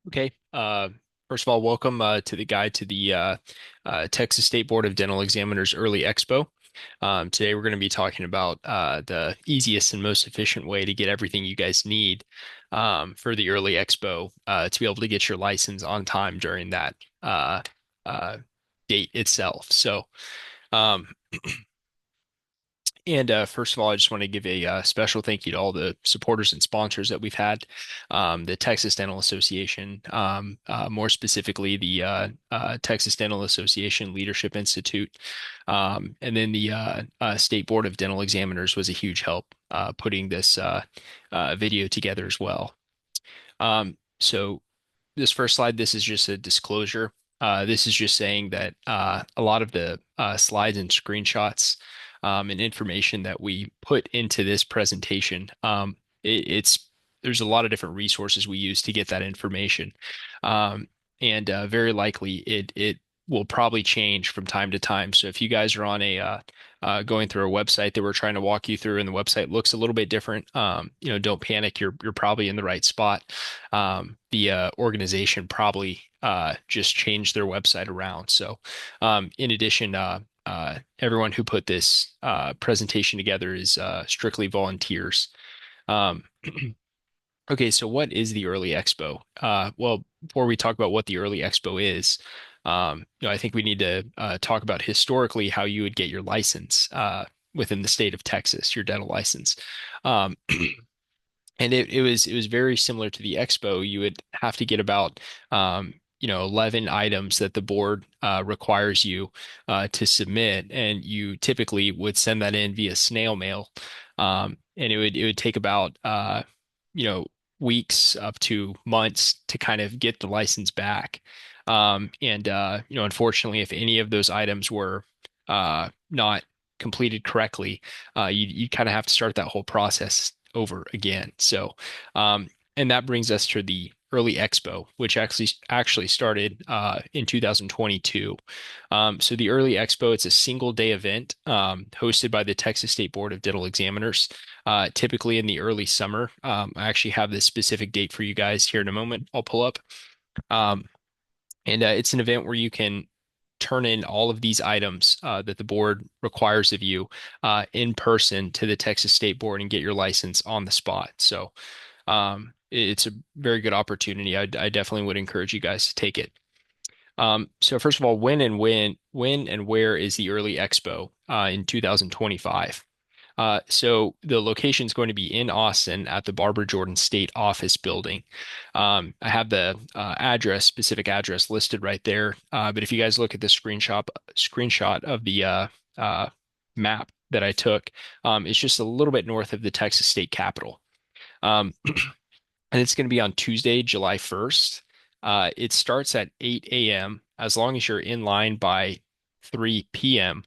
Okay. First of all, welcome to the guide to the Texas State Board of Dental Examiners Early Expo. Today we're going to be talking about the easiest and most efficient way to get everything you guys need for the Early Expo to be able to get your license on time during that uh, uh, date itself. Um, First of all, I just want to give a special thank you to all the supporters and sponsors that we've had. The Texas Dental Association, more specifically the Texas Dental Association Leadership Institute, and then the State Board of Dental Examiners was a huge help putting this video together as well. So this first slide, this is just a disclosure. This is just saying that a lot of the slides and screenshots and information that we put into this presentation, it's there's a lot of different resources we use to get that information, um, and very likely it will probably change from time to time. So if you guys are on a going through a website that we're trying to walk you through, and the website looks a little bit different, don't panic. You're probably in the right spot. The organization probably just changed their website around. So, in addition, everyone who put this presentation together is strictly volunteers. Um, okay, so what is the Early Expo? Well, before we talk about what the Early Expo is, I think we need to talk about historically how you would get your license within the state of Texas, your dental license. Um, and it was very similar to the expo. You would have to get about 11 items that the board requires you to submit, and you typically would send that in via snail mail. And it would take about you know weeks up to months to kind of get the license back. Unfortunately, if any of those items were not completed correctly, you kind of have to start that whole process over again. And that brings us to the early expo, which actually started in 2022. So the early expo, it's a single day event hosted by the Texas State Board of Dental Examiners, typically in the early summer. I actually have this specific date for you guys here in a moment. I'll pull up. Um, and It's an event where you can turn in all of these items that the board requires of you in person to the Texas State Board and get your license on the spot. So it's a very good opportunity. I definitely would encourage you guys to take it. So first of all, when and where is the early expo in 2025? So the location is going to be in Austin at the Barbara Jordan State Office Building. I have the specific address listed right there. But if you guys look at the screenshot of the map that I took, it's just a little bit north of the Texas State Capitol. Um, and it's going to be on Tuesday, July 1st. It starts at 8 a.m. As long as you're in line by 3 p.m.,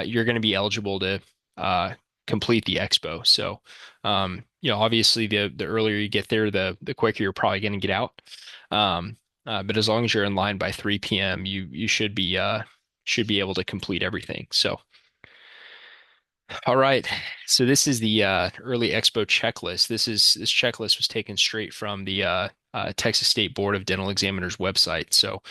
you're going to be eligible to uh, complete the expo. So, obviously, the earlier you get there, the quicker you're probably going to get out. But as long as you're in line by 3 p.m., you should be able to complete everything. So. All right. So this is the early expo checklist. This checklist was taken straight from the Texas State Board of Dental Examiners website. So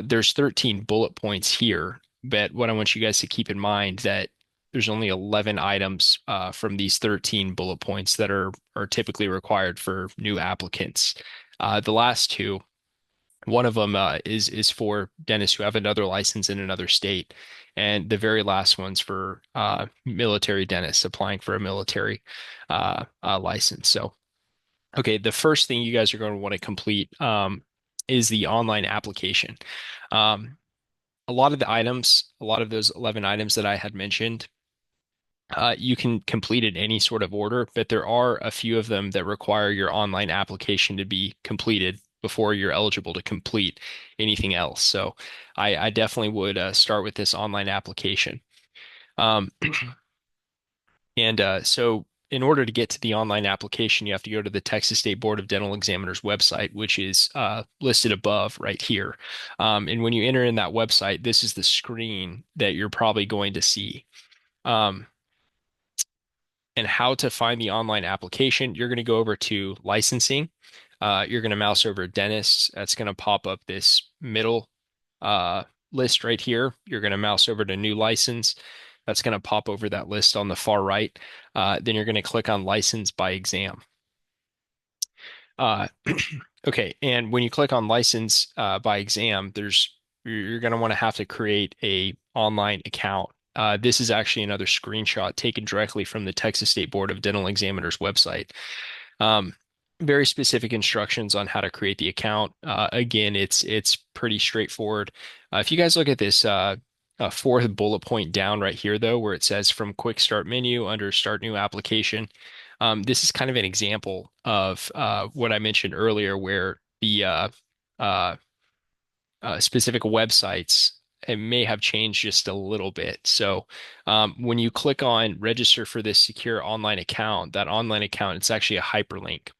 there's 13 bullet points here, but what I want you guys to keep in mind that there's only 11 items from these 13 bullet points that are typically required for new applicants. The last two, one of them is for dentists who have another license in another state, and the very last one's for military dentists applying for a military license. So, okay, the first thing you guys are going to want to complete is the online application. Um, a lot of those 11 items that I had mentioned, you can complete in any sort of order, but there are a few of them that require your online application to be completed before you're eligible to complete anything else. So I definitely would start with this online application. Um, so in order to get to the online application, you have to go to the Texas State Board of Dental Examiners website, which is listed above right here. And when you enter in that website, this is the screen that you're probably going to see. Um, and how to find the online application, you're going to go over to licensing. You're going to mouse over dentist. That's going to pop up this middle uh, list right here. You're going to mouse over to new license. That's going to pop over that list on the far right. Then you're going to click on license by exam. Uh, okay, and when you click on license by exam, you're going to want to have to create a online account. This is actually another screenshot taken directly from the Texas State Board of Dental Examiners website. Um, Very specific instructions on how to create the account. Again, it's pretty straightforward. If you guys look at this fourth bullet point down right here, though, where it says from quick start menu under start new application, this is kind of an example of what I mentioned earlier, where the uh, specific websites it may have changed just a little bit. So when you click on register for this secure online account, that online account, it's actually a hyperlink.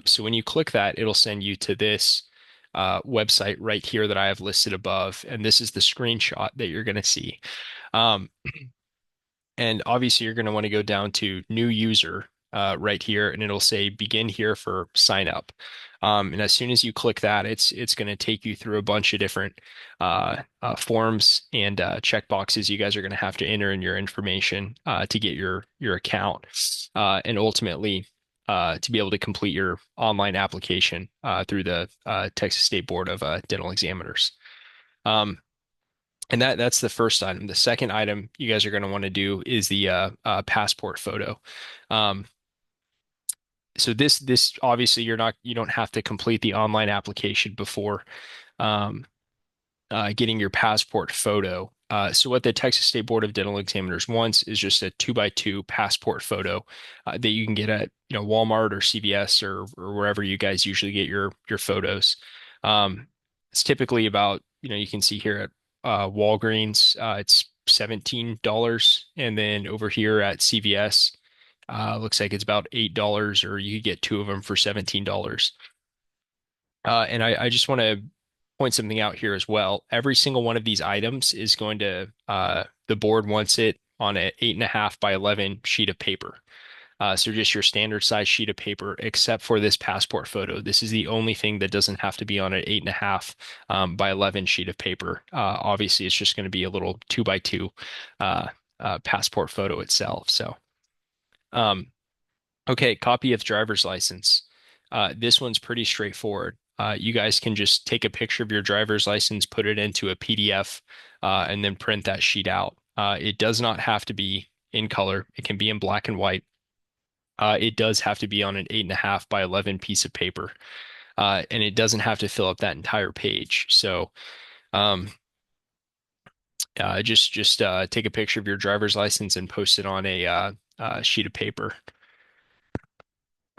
So when you click that, it'll send you to this website right here that I have listed above. And this is the screenshot that you're going to see. Um, and obviously, you're going to want to go down to new user right here, and it'll say begin here for sign up. And as soon as you click that, it's going to take you through a bunch of different forms and check boxes you guys are going to have to enter in your information to get your account, and ultimately to be able to complete your online application through the Texas State Board of Dental Examiners. Um, and that's the first item. The second item you guys are going to want to do is the passport photo. Um, so this obviously you don't have to complete the online application before um, getting your passport photo. So what the Texas State Board of Dental Examiners wants is just a 2x2 passport photo that you can get at Walmart or CVS or wherever you guys usually get your photos. Um, it's typically about you can see here at Walgreens it's $17, and then over here at CVS looks like it's about $8, or you could get two of them for $17. And I just want to point something out here as well. Every single one of these items is going to, the board wants it on an 8.5 by 11 sheet of paper. So just your standard size sheet of paper, except for this passport photo. This is the only thing that doesn't have to be on an 8.5 by 11 sheet of paper. Obviously, it's just going to be a little 2x2 passport photo itself. So, um, okay, copy of driver's license. This one's pretty straightforward. You guys can just take a picture of your driver's license, put it into a PDF, and then print that sheet out. It does not have to be in color. It can be in black and white. It does have to be on an 8.5 by 11 piece of paper, and it doesn't have to fill up that entire page. So, um, just take a picture of your driver's license and post it on a sheet of paper.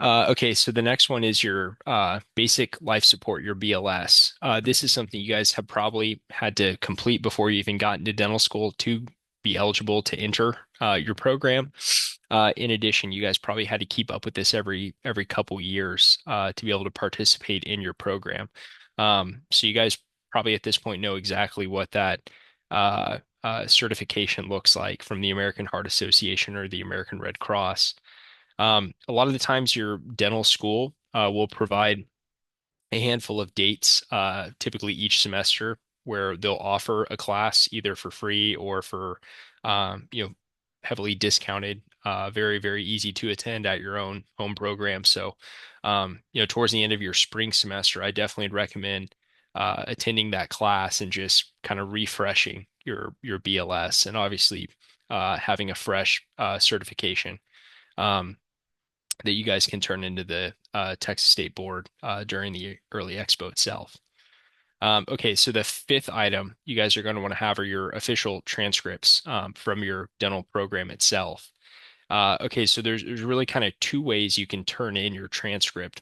Okay, so the next one is your basic life support, your BLS. This is something you guys have probably had to complete before you even got into dental school to be eligible to enter your program. In addition, you guys probably had to keep up with this every couple years to be able to participate in your program. So you guys probably at this point know exactly what that certification looks like from the American Heart Association or the American Red Cross. A lot of the times your dental school will provide a handful of dates, typically each semester, where they'll offer a class either for free or for, heavily discounted, very, very easy to attend at your own home program. So, towards the end of your spring semester, I definitely recommend attending that class and just kind of refreshing your BLS and obviously having a fresh certification. Um, that you guys can turn into the Texas State Board during the early expo itself. Okay, so the fifth item you guys are going to want to have are your official transcripts from your dental program itself. Okay, so there's really kind of two ways you can turn in your transcript.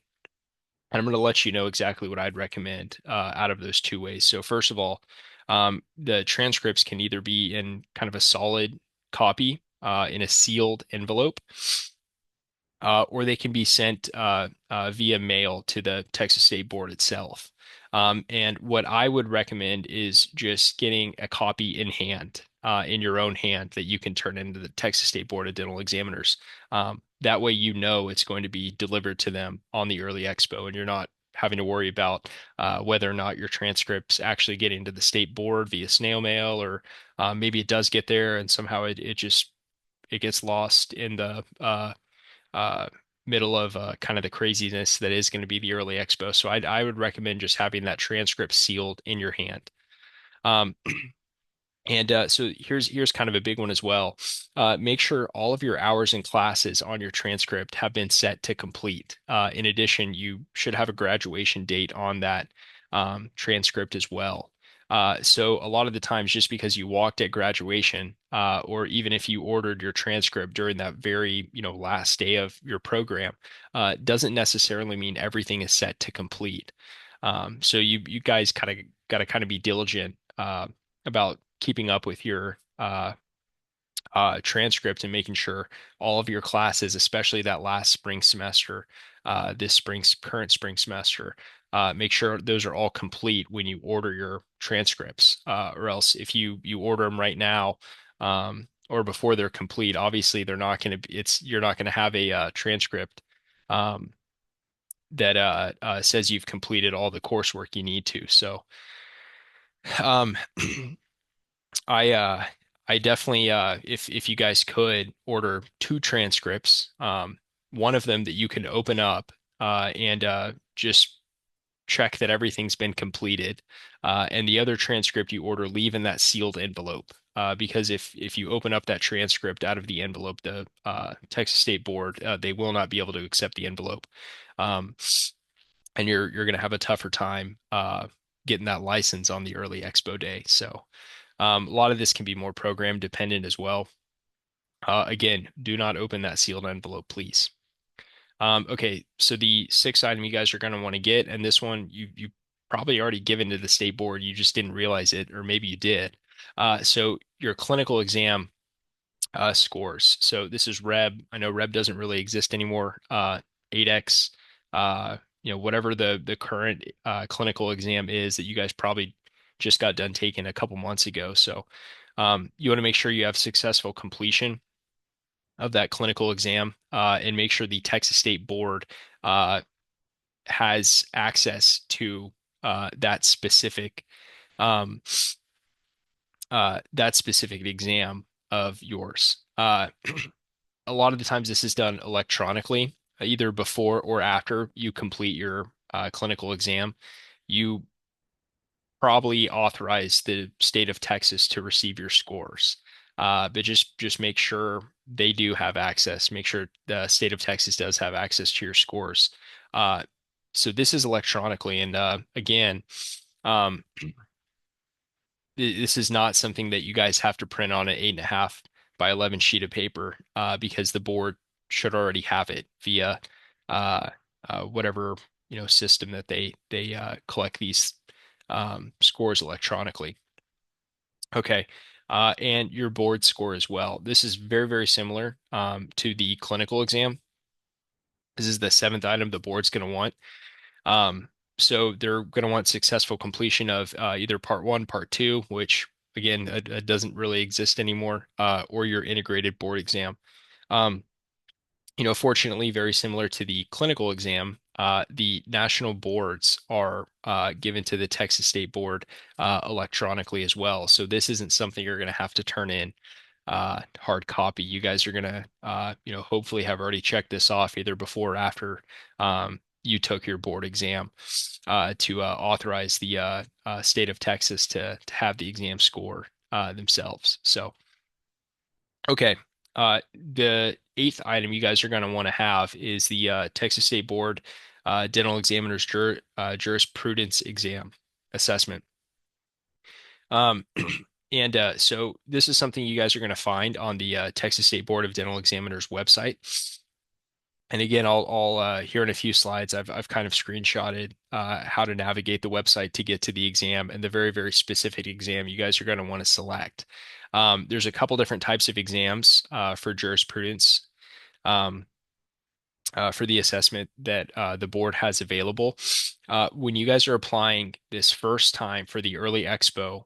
And I'm going to let you know exactly what I'd recommend out of those two ways. So first of all, the transcripts can either be in kind of a solid copy in a sealed envelope, or they can be sent via mail to the Texas State Board itself. And what I would recommend is just getting a copy in hand, in your own hand, that you can turn into the Texas State Board of Dental Examiners. That way, you know it's going to be delivered to them on the early expo, and you're not having to worry about whether or not your transcript's actually getting to the state board via snail mail, or maybe it does get there and somehow it gets lost in the uh, middle of kind of the craziness that is going to be the early expo. So I would recommend just having that transcript sealed in your hand. Um, and so here's kind of a big one as well. Make sure all of your hours and classes on your transcript have been set to complete. In addition, you should have a graduation date on that transcript as well. So a lot of the times, just because you walked at graduation, or even if you ordered your transcript during that very, last day of your program, doesn't necessarily mean everything is set to complete. So you guys kind of got to kind of be diligent about keeping up with your transcript and making sure all of your classes, especially that last spring semester, this spring's current spring semester, make sure those are all complete when you order your transcripts. Or else, if you order them right now, or before they're complete, obviously they're not going to. It's you're not going to have a transcript um, that says you've completed all the coursework you need to. So. Um, I uh I definitely if you guys could order two transcripts, one of them that you can open up and just check that everything's been completed, and the other transcript you order leave in that sealed envelope. Because if you open up that transcript out of the envelope, the Texas State Board they will not be able to accept the envelope, um, and you're going to have a tougher time getting that license on the early expo day. So. A lot of this can be more program dependent as well. Again, do not open that sealed envelope, please. Okay, so the sixth item you guys are going to want to get, and this one you probably already given to the state board, you just didn't realize it, or maybe you did. So your clinical exam scores. So this is REB. I know REB doesn't really exist anymore. 8X, whatever the current clinical exam is that you guys probably just got done taking a couple months ago. So you want to make sure you have successful completion of that clinical exam, and make sure the Texas State Board uh, has access to that specific um, exam of yours. A lot of the times this is done electronically, either before or after you complete your clinical exam. You probably authorize the state of Texas to receive your scores. But just make sure they do have access. Make sure the state of Texas does have access to your scores. Uh, so this is electronically, and again, um, this is not something that you guys have to print on an 8.5 by 11 sheet of paper, because the board should already have it via uh, whatever system that they collect these scores electronically. Okay. And your board score as well. This is very, very similar to the clinical exam. This is the seventh item the board's going to want. Um, so they're going to want successful completion of either part one, part two, which again doesn't really exist anymore, or your integrated board exam. Um, Fortunately, very similar to the clinical exam, the national boards are given to the Texas State Board electronically as well. So this isn't something you're going to have to turn in hard copy. You guys are going to, hopefully have already checked this off either before or after you took your board exam to authorize the state of Texas to have the exam score themselves. So. Okay. The eighth item you guys are going to want to have is the Texas State Board Dental Examiner's Jurisprudence Exam Assessment. Um, and so this is something you guys are going to find on the Texas State Board of Dental Examiners website. And again, I'll here in a few slides, I've kind of screenshotted how to navigate the website to get to the exam and the very, very specific exam you guys are going to want to select. There's a couple different types of exams for jurisprudence um, for the assessment that the board has available. When you guys are applying this first time for the early expo,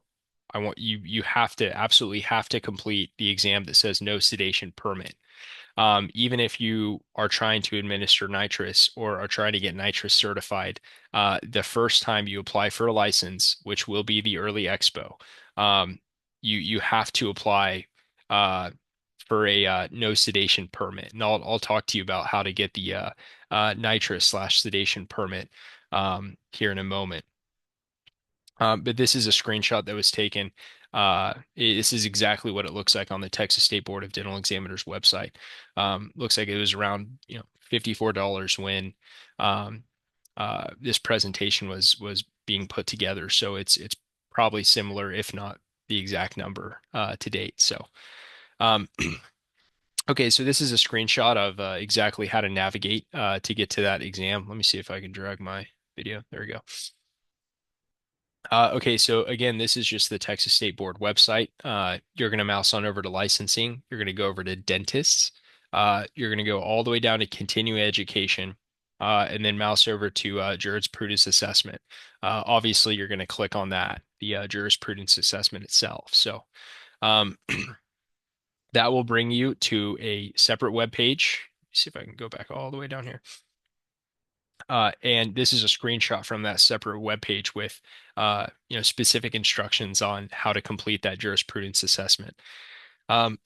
you absolutely have to complete the exam that says no sedation permit. Even if you are trying to administer nitrous or are trying to get nitrous certified, the first time you apply for a license, which will be the early expo, you have to apply uh, for a no sedation permit, and I'll talk to you about how to get the nitrous slash sedation permit here in a moment. But this is a screenshot that was taken. This is exactly what it looks like on the Texas State Board of Dental Examiners website. Looks like it was around, $54 when this presentation was being put together. So it's probably similar, if not the exact number to date. So um, okay, so this is a screenshot of exactly how to navigate to get to that exam. Let me see if I can drag my video. There we go. Okay, so again, this is just the Texas State Board website. You're going to mouse on over to licensing. You're going to go over to dentists. You're going to go all the way down to continuing education, and then mouse over to jurisprudence assessment. Obviously, you're going to click on that, the jurisprudence assessment itself. So um, that will bring you to a separate web page. See if I can go back all the way down here. And this is a screenshot from that separate web page with specific instructions on how to complete that jurisprudence assessment. Um,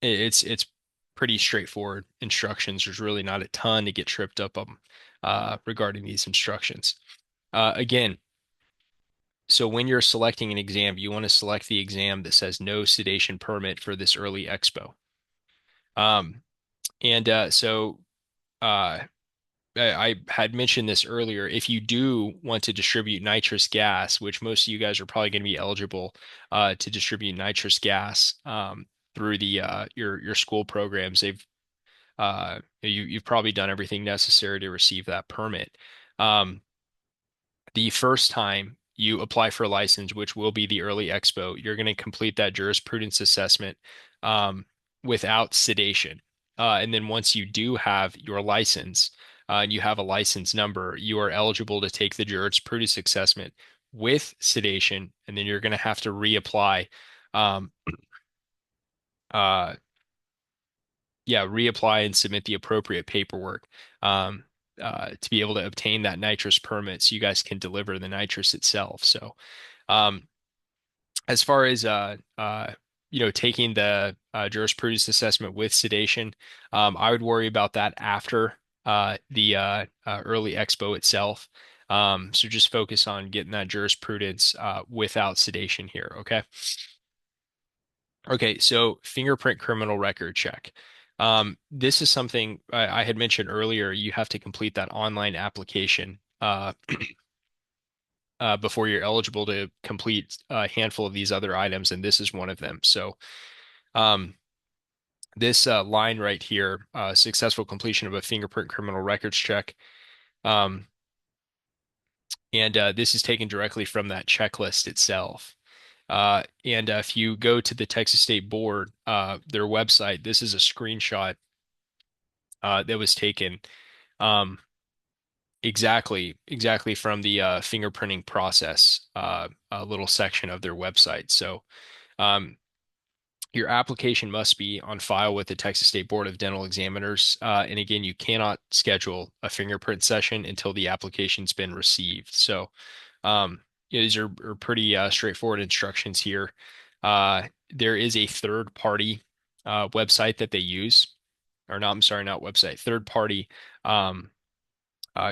it's pretty straightforward instructions. There's really not a ton to get tripped up on regarding these instructions. Again, so when you're selecting an exam, you want to select the exam that says no sedation permit for this early expo. Um, and so uh, I had mentioned this earlier. If you do want to distribute nitrous gas, which most of you guys are probably going to be eligible to distribute nitrous gas through the your school programs, you've probably done everything necessary to receive that permit. Um, the first time you apply for a license, which will be the early expo, you're going to complete that jurisprudence assessment without sedation. And then once you do have your license and you have a license number, you are eligible to take the jurisprudence assessment with sedation, and then you're going to have to reapply. Um, uh, yeah, reapply and submit the appropriate paperwork um, to be able to obtain that nitrous permit so you guys can deliver the nitrous itself. So, um, as far as taking the jurisprudence assessment with sedation, I would worry about that after the early expo itself. So just focus on getting that jurisprudence without sedation here, okay? Okay, so fingerprint criminal record check. This is something I had mentioned earlier. You have to complete that online application before you're eligible to complete a handful of these other items, and this is one of them. So, um, this line right here, successful completion of a fingerprint criminal records check, um, and this is taken directly from that checklist itself. And if you go to the Texas State Board, their website, this is a screenshot that was taken um, exactly from the fingerprinting process, a little section of their website. So um, your application must be on file with the Texas State Board of Dental Examiners. And again, you cannot schedule a fingerprint session until the application's been received. So these are pretty straightforward instructions here. There is a third party website that they use, or not, I'm sorry, not website, third party um,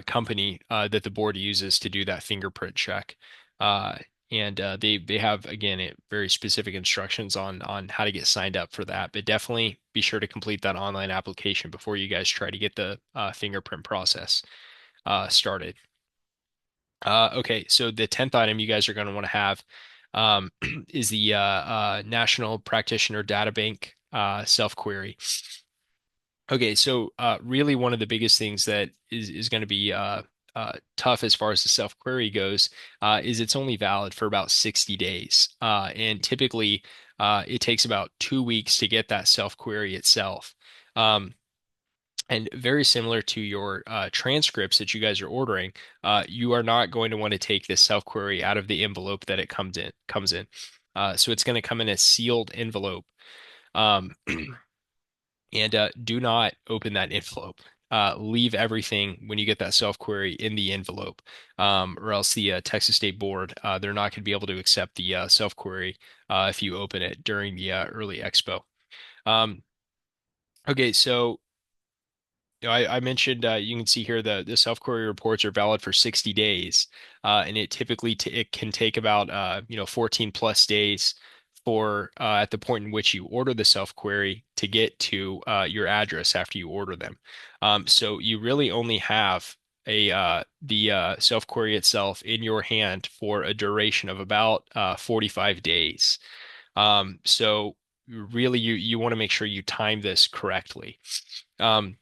company that the board uses to do that fingerprint check. And they have again very specific instructions on how to get signed up for that. But definitely be sure to complete that online application before you guys try to get the fingerprint process started. Okay, so the 10th item you guys are going to want to have is the National Practitioner Data Bank self-query. Okay, so really one of the biggest things that is going to be tough as far as the self-query goes is it's only valid for about 60 days. And typically it takes about 2 weeks to get that self-query itself. Um, and very similar to your transcripts that you guys are ordering, you are not going to want to take this self-query out of the envelope that it comes in. So it's going to come in a sealed envelope. Um, And do not open that envelope. Leave everything when you get that self-query in the envelope, or else the Texas State Board, they're not going to be able to accept the self-query if you open it during the early expo. Um, okay, so I mentioned you can see here the self-query reports are valid for 60 days, and it typically it can take about 14 plus days for at the point in which you order the self-query to get to your address after you order them. So you really only have the self-query itself in your hand for a duration of about 45 days. So really you want to make sure you time this correctly. Um,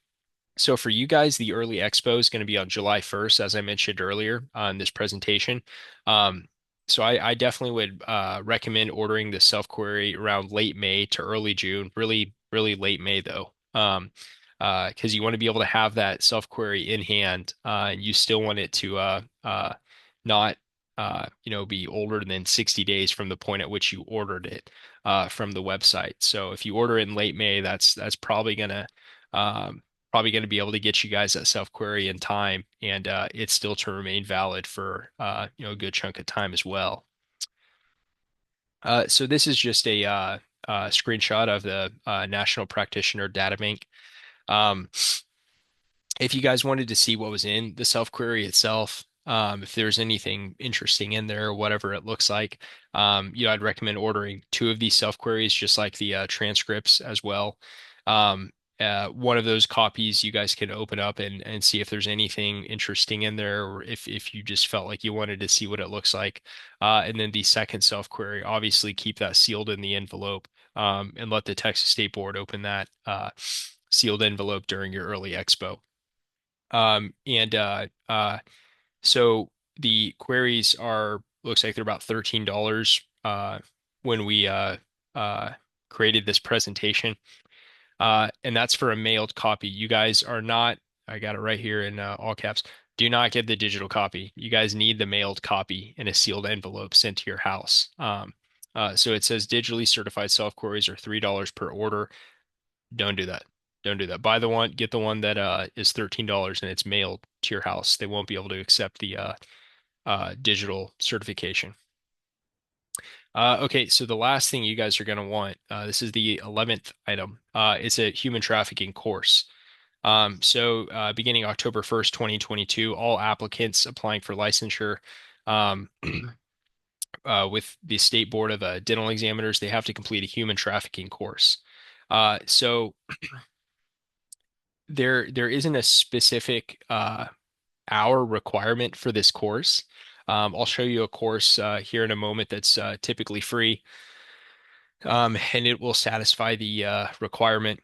so for you guys, the early expo is going to be on July 1st, as I mentioned earlier on this presentation. Um, so I definitely would recommend ordering the self-query around late May to early June, really, really late May though. Because you want to be able to have that self-query in hand, and you still want it to not be older than 60 days from the point at which you ordered it from the website. So if you order it in late May, that's um, probably going to be able to get you guys that self-query in time, and it's still to remain valid for a good chunk of time as well. So this is just a screenshot of the National Practitioner Data Bank. Um, if you guys wanted to see what was in the self-query itself, if there's anything interesting in there or whatever it looks like, I'd recommend ordering two of these self-queries, just like the transcripts as well. One of those copies you guys can open up and see if there's anything interesting in there, or if you just felt like you wanted to see what it looks like. And then the second self-query, obviously keep that sealed in the envelope, and let the Texas State Board open that sealed envelope during your early expo. And so the queries looks like they're about $13 when we uh, created this presentation. And that's for a mailed copy. You guys are not, I got it right here in all caps. Do not get the digital copy. You guys need the mailed copy in a sealed envelope sent to your house. So it says digitally certified self queries are $3 per order. Don't do that. Don't do that. Buy the one, get the one that is $13 and it's mailed to your house. They won't be able to accept the digital certification. Okay, so the last thing you guys are going to want, this is the 11th item. It's a human trafficking course. Beginning October 1st, 2022, all applicants applying for licensure um, with the State Board of Dental Examiners, they have to complete a human trafficking course. So there isn't a specific hour requirement for this course. I'll show you a course here in a moment that's typically free, and it will satisfy the requirement.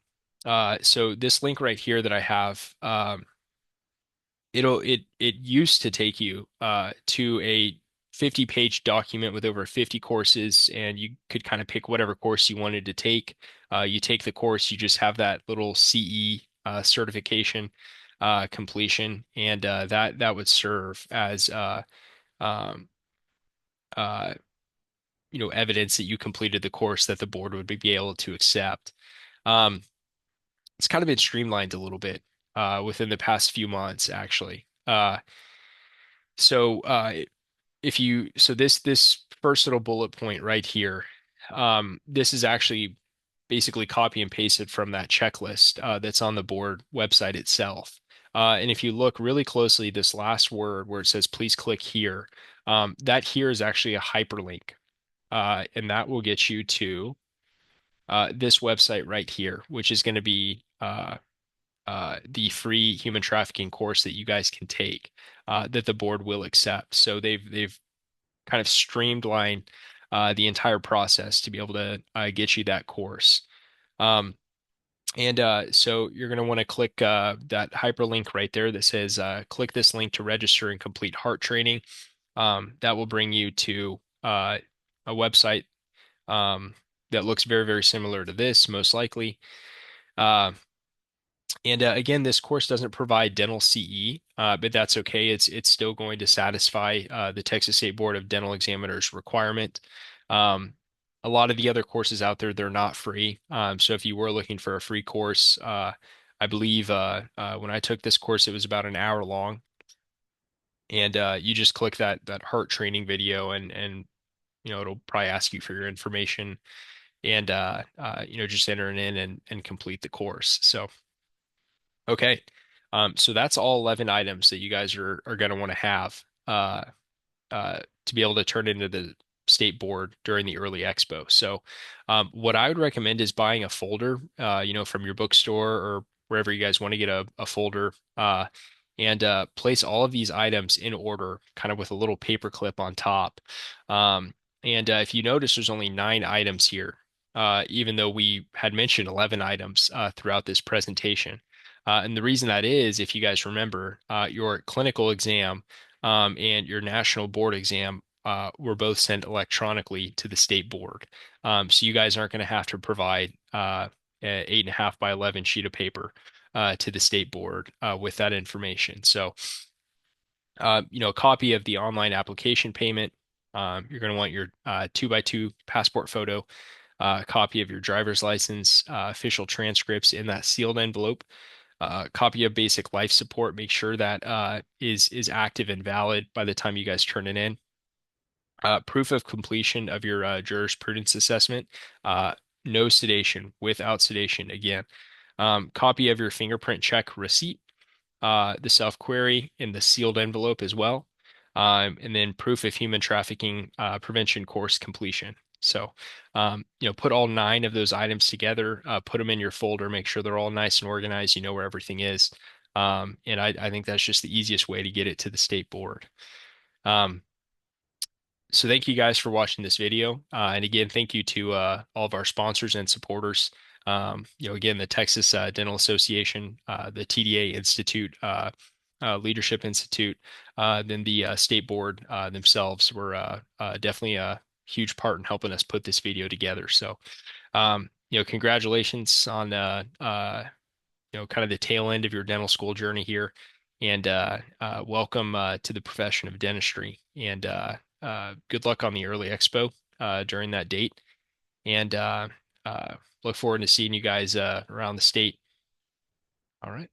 So this link right here that I have, it used to take you to a 50-page document with over 50 courses, and you could kind of pick whatever course you wanted to take. You take the course, you just have that little CE certification completion, and that would serve as um, uh, evidence that you completed the course that the board would be able to accept. Um, it's kind of been streamlined a little bit within the past few months, actually. So this first little bullet point right here, this is actually basically copy and pasted from that checklist that's on the board website itself. And if you look really closely, this last word where it says please click here, that here is actually a hyperlink. And that will get you to this website right here, which is going to be the free human trafficking course that you guys can take that the board will accept. So they've kind of streamlined the entire process to be able to get you that course. Um, so you're going to want to click that hyperlink right there that says click this link to register and complete heart training. That will bring you to a website um, that looks very, very similar to this, most likely. Uh, and again, this course doesn't provide dental CE, but that's okay. It's still going to satisfy the Texas State Board of Dental Examiners requirement. Um, A lot of the other courses out there, they're not free. So if you were looking for a free course, I believe when I took this course, it was about an hour long, and you just click that heart training video, and it'll probably ask you for your information, and just enter it in and complete the course. So okay, so that's all 11 items that you guys are going to want to have. To be able to turn into the state board during the early expo. So, what I would recommend is buying a folder, from your bookstore or wherever you guys want to get a folder, and place all of these items in order, kind of with a little paper clip on top. And if you notice, there's only 9 items here, even though we had mentioned 11 items throughout this presentation. And the reason that is, if you guys remember, your clinical exam and your national board exam were both sent electronically to the state board. So you guys aren't going to have to provide a 8.5 by 11 sheet of paper to the state board with that information. So, a copy of the online application payment. You're going to want your 2 by 2 passport photo, a copy of your driver's license, official transcripts in that sealed envelope, copy of basic life support. Make sure that is active and valid by the time you guys turn it in. Proof of completion of your jurisprudence assessment. No sedation, without sedation again. Copy of your fingerprint check receipt, the self-query in the sealed envelope as well. And then proof of human trafficking prevention course completion. So, put all 9 of those items together, put them in your folder, make sure they're all nice and organized, you know where everything is. And I think that's just the easiest way to get it to the state board. Um, so thank you guys for watching this video. And again, thank you to all of our sponsors and supporters. Again, the Texas Dental Association, the TDA Institute, Leadership Institute, then the state board themselves were definitely a huge part in helping us put this video together. So, congratulations on kind of the tail end of your dental school journey here, and welcome to the profession of dentistry. And good luck on the early expo during that date. And uh, look forward to seeing you guys around the state. All right.